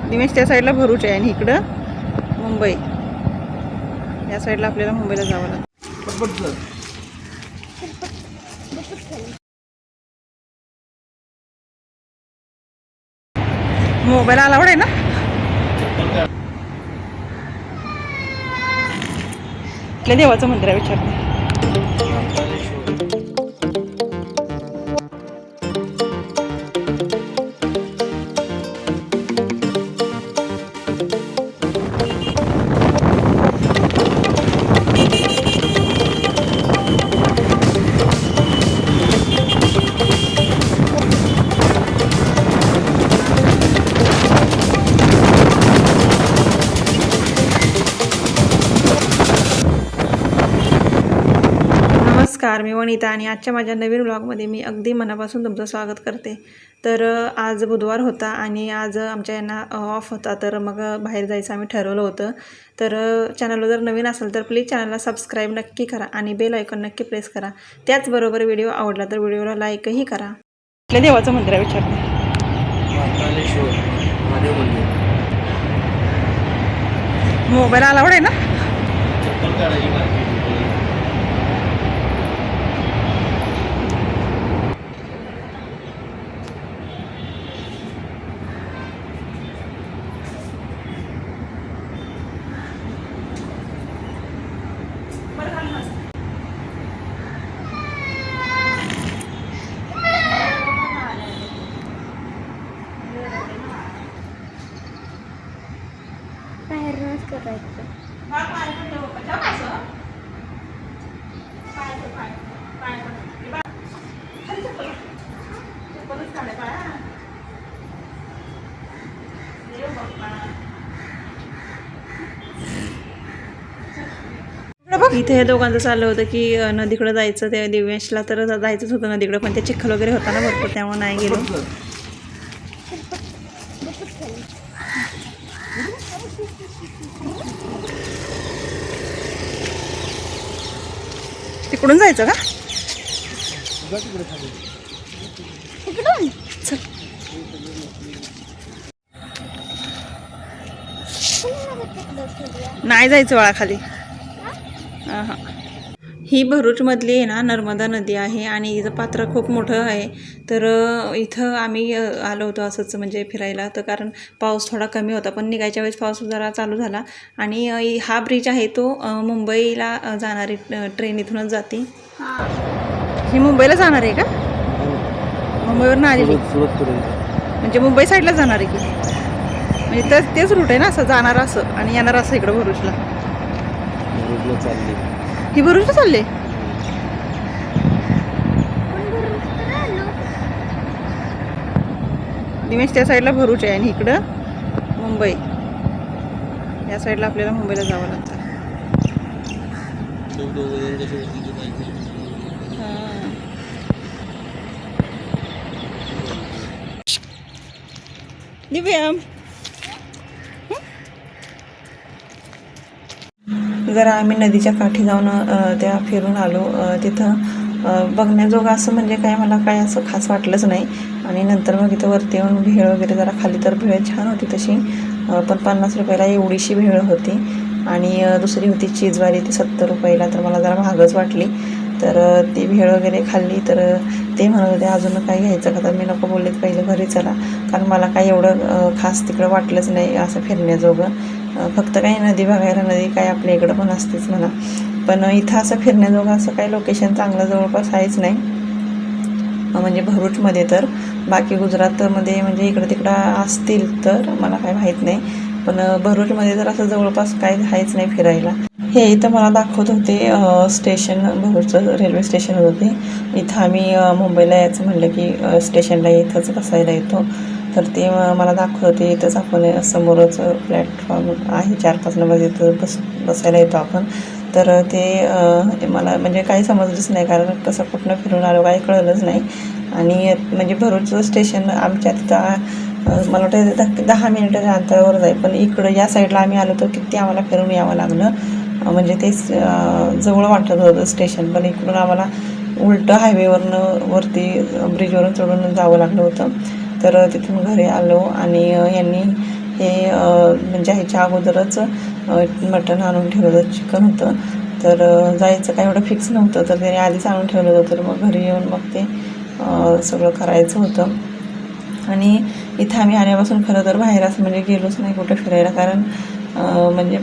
निमेश त्या साईडला भरूच आहे आणि इकडं मुंबई या साईडला आपल्याला मुंबईला जावं लागतं. मोबाईल अलाउड आहे ना? आपल्या देवाचं मंदिर आहे विचारते. नमस्कार, मी वनिता आणि आजच्या माझ्या नवीन व्लॉगमध्ये मी अगदी मनापासून तुमचं स्वागत करते. तर आज बुधवार होता आणि आज आमच्या यांना ऑफ होता, तर मग बाहेर जायचं आम्ही ठरवलं होतं. तर चॅनलवर जर नवीन असेल तर प्लीज चॅनलला सबस्क्राईब नक्की करा आणि बेल आयकॉन नक्की प्रेस करा. त्याचबरोबर व्हिडिओ आवडला तर व्हिडिओला लाईकही करा. आपल्या देवाचं मंदिर आहे विचारते. मोबाईल अलाउड आहे ना? इथे हे दोघांचं चाललं होतं की नदीकडे जायचं. त्या दिव्यांशला तर जायचंच होतं नदीकडे, पण ते चिखल वगैरे होता ना भरपूर, त्यामुळे नाही गेलो. तिकडून जायचं का? नाही जायचं वाळाखाली. हां, ही भरूचमधली आहे ना नर्मदा नदी आहे आणि हिचं पात्र खूप मोठं आहे. तर इथं आम्ही आलो होतो असंच म्हणजे फिरायला, तर कारण पाऊस थोडा कमी होता, पण निघायच्या वेळेस पाऊस जरा चालू झाला. आणि हा ब्रिज आहे तो मुंबईला जाणारी ट्रेन इथूनच जाते. ही मुंबईला जाणार आहे का? मुंबईवरून आलेली म्हणजे मुंबई साईडला जाणार आहे की? म्हणजे तेच रूट आहे ना, असं जाणार असं आणि येणार असं इकडं भरूचला. ही भरूचला चालले. निमेश त्या साईडला भरूच आहे आणि इकडं मुंबई या साईडला आपल्याला मुंबईला जावं लागतं. दिव्या जरा आम्ही नदीच्या काठी जाऊन त्या फिरून आलो. तिथं बघण्याजोगं असं म्हणजे काय मला काय असं खास वाटलंच नाही. आणि नंतर मग इथं वरती येऊन भेळ वगैरे जरा खाली, तर भेळ छान होती तशी, पण 50 रुपयाला एवढीशी भेळ होती. आणि दुसरी होती चीजवाली, ती 70 रुपयाला, तर मला जरा महागच वाटली. तर ती भेळ वगैरे खाल्ली. तर ते म्हणत होते अजून काय घ्यायचं का, तर मी नको बोलले पहिले घरी चला, कारण मला काही एवढं खास तिकडं वाटलंच नाही असं फिरण्याजोगं. फक्त काही नदी बघायला, नदी काय आपल्या इकडं पण असतेच म्हणा, पण इथं असं फिरण्याजोगं असं काही लोकेशन चांगलं जवळपास आहेच नाही. म्हणजे भरूचमध्ये तर, बाकी गुजरातमध्ये म्हणजे इकडं तिकडं असतील तर मला काही माहीत नाही, पण भरूचमध्ये तर असं जवळपास काही आहेच नाही फिरायला. हे इथं मला दाखवत होते स्टेशन, भरूचचं रेल्वे स्टेशन होते. इथं आम्ही मुंबईला यायचं म्हणलं की स्टेशनला इथंच बसायला येतो. तर ते मला दाखवत होते इथंच आपण समोरच प्लॅटफॉर्म आहे 4-5 नंबर, तिथं बसायला येतो आपण. तर ते मला म्हणजे काही समजलंच नाही, कारण कसं कुठनं फिरून आलो काही कळलंच नाही. आणि म्हणजे भरूचचं स्टेशन आमच्या तिथं मला वाटतं 10 मिनिटाच्या अंतरावरच आहे, पण इकडं या साईडला आम्ही आलो तर किती आम्हाला फिरून यावं लागलं. म्हणजे ते जवळ वाटत होतं स्टेशन, पण इकडून आम्हाला उलटं हायवेवरनं वरती ब्रिजवरून चढून जावं लागलं होतं. तर तिथून घरी आलो आणि यांनी हे म्हणजे ह्याच्या अगोदरच मटण आणून ठेवलं होतं, चिकन होतं. तर जायचं काय एवढं फिक्स नव्हतं, तर त्याने आधीच आणून ठेवलं होतं. तर मग घरी येऊन मग ते सगळं करायचं होतं. आणि इथं आम्ही आल्यापासून खरं तर बाहेर असं म्हणजे गेलोच नाही कुठं फिरायला, कारण म्हणजे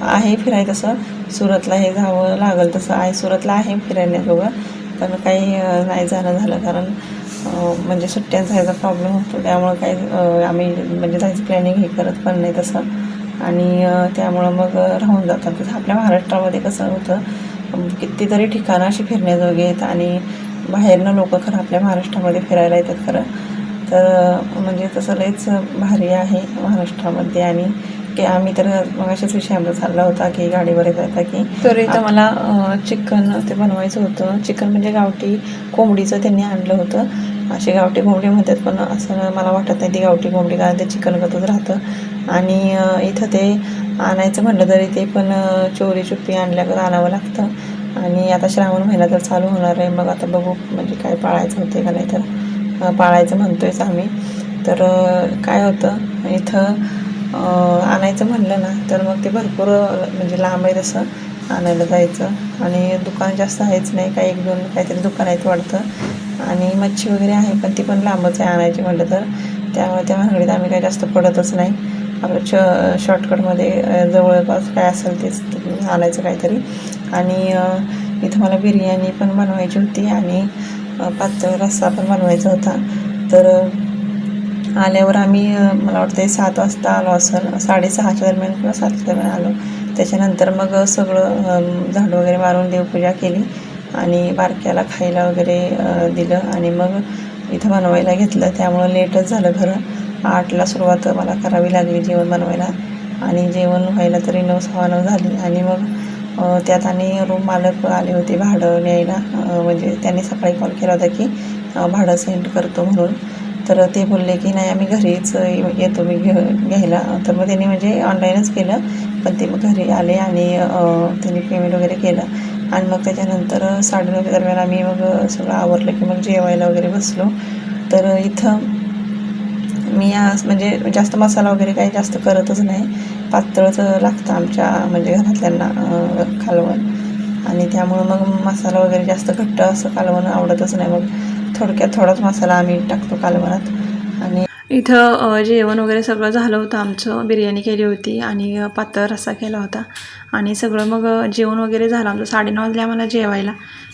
आहे फिरायचं तसं सुरतला हे जावं लागेल तसं आहे, सुरतला आहे फिरण्याजोगं, पण काही नाही जाणं झालं, कारण म्हणजे सुट्ट्यांचा ह्याचा प्रॉब्लेम होतो. त्यामुळं काही आम्ही म्हणजे जायचं प्लॅनिंग हे करत पण नाही तसं, आणि त्यामुळं मग राहून जातात. तसं आपल्या महाराष्ट्रामध्ये कसं होतं, कितीतरी ठिकाणं अशी फिरण्याजोगी आहेत आणि बाहेरनं लोक खरं आपल्या महाराष्ट्रामध्ये फिरायला येतात खरं. तर म्हणजे तसं लयच भारी आहे महाराष्ट्रामध्ये. आणि की आम्ही तर मग अशाच विषय आमचा चालला होता की गाडीवर येत होता की, तर इथं मला चिकन ते बनवायचं होतं. चिकन म्हणजे गावठी कोंबडीचं त्यांनी आणलं होतं. अशी गावठी कोंबडी म्हणतात, पण असं मला वाटत नाही ती गावठी कोंबडी, कारण ते चिकनगतच राहतं. आणि इथं ते आणायचं म्हटलं तरी ते पण चोरी चुप्पी आणल्यागत आणावं लागतं. आणि आता श्रावण महिना तर चालू होणार आहे, मग आता बघू म्हणजे काय पाळायचं होते का नाही, तर पाळायचं म्हणतोयच आम्ही. तर काय होतं इथं आणायचं म्हणलं ना, तर मग ते भरपूर म्हणजे लांब आहे तसं आणायला जायचं. आणि दुकान जास्त आहेच नाही, काही 1-2 काहीतरी दुकान आहेत वाटतं. आणि मच्छी वगैरे आहे, पण ती पण लांबच आहे आणायची म्हटलं तर. त्यामुळे त्या भानगडीत आम्ही काही जास्त पडतच नाही. आपलं शॉर्टकटमध्ये जवळपास काय असेल तेच आणायचं काहीतरी. आणि इथं मला बिर्याणी पण बनवायची होती आणि पातळ रस्सा पण बनवायचा होता. तर आल्यावर आम्ही मला वाटतं 7 वाजता आलो असेल, 6:30च्या दरम्यान किंवा 7च्या दरम्यान आलो. त्याच्यानंतर मग सगळं झाडू वगैरे मारून देवपूजा केली आणि बारक्याला खायला वगैरे दिलं आणि मग इथं बनवायला घेतलं. त्यामुळं लेटच झालं खरं. 8ला सुरुवात मला करावी लागली जेवण बनवायला, आणि जेवण व्हायला तरी 9:15 झाली. आणि मग त्यात आणि रूम मालक आले होते भाडं न्यायला. म्हणजे त्यांनी सकाळी कॉल केला होता की भाडं सेंड करतो म्हणून. तर ते बोलले की नाही आम्ही घरीच येतो मी घ्यायला. तर मग त्यांनी म्हणजे ऑनलाईनच केलं, पण ते मग घरी आले आणि त्यांनी पेमेंट वगैरे केलं. आणि मग त्याच्यानंतर 9:30च्या दरम्यान आम्ही मग सगळं आवरलं की मग जेवायला वगैरे बसलो. तर इथं मी आज म्हणजे जास्त मसाला वगैरे काही जास्त करतच नाही, पातळच लागतं आमच्या म्हणजे घरातल्यांना कालवण. आणि त्यामुळं मग मसाला वगैरे जास्त घट्ट असं कालवण आवडतच नाही. मग थोडक्यात थोडाच मसाला आम्ही टाकतो कालवणात. आणि इथं जेवण वगैरे सगळं झालं होतं आमचं. बिर्याणी केली होती आणि पातळ रस्सा केला होता. आणि सगळं मग जेवण वगैरे झालं आमचं. 9:30 वाजले आम्हाला जेवायला.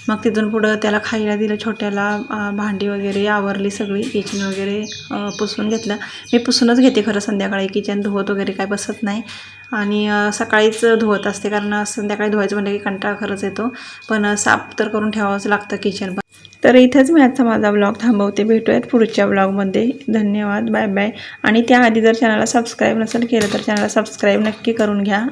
मग तिथून पुढं त्याला खायला दिलं छोट्याला. भांडी वगैरे आवरली सगळी, किचन वगैरे पुसून घेतलं. मी पुसूनच घेते खरं संध्याकाळी, किचन धुवत वगैरे काय बसत नाही. आणि सकाळीच धुवत असते, कारण संध्याकाळी धुवायचं म्हणजे की कंटाळा खरंच येतो. पण साफ तर करून ठेवावंच लागतं किचन पण. तर इथंच मी आजचा माझा ब्लॉग थांबवते. भेटूयात पुढच्या ब्लॉगमध्ये. धन्यवाद, बाय बाय. आणि त्याआधी जर चॅनलला सबस्क्राईब नसेल केलं तर चॅनलला सबस्क्राईब नक्की करून घ्या.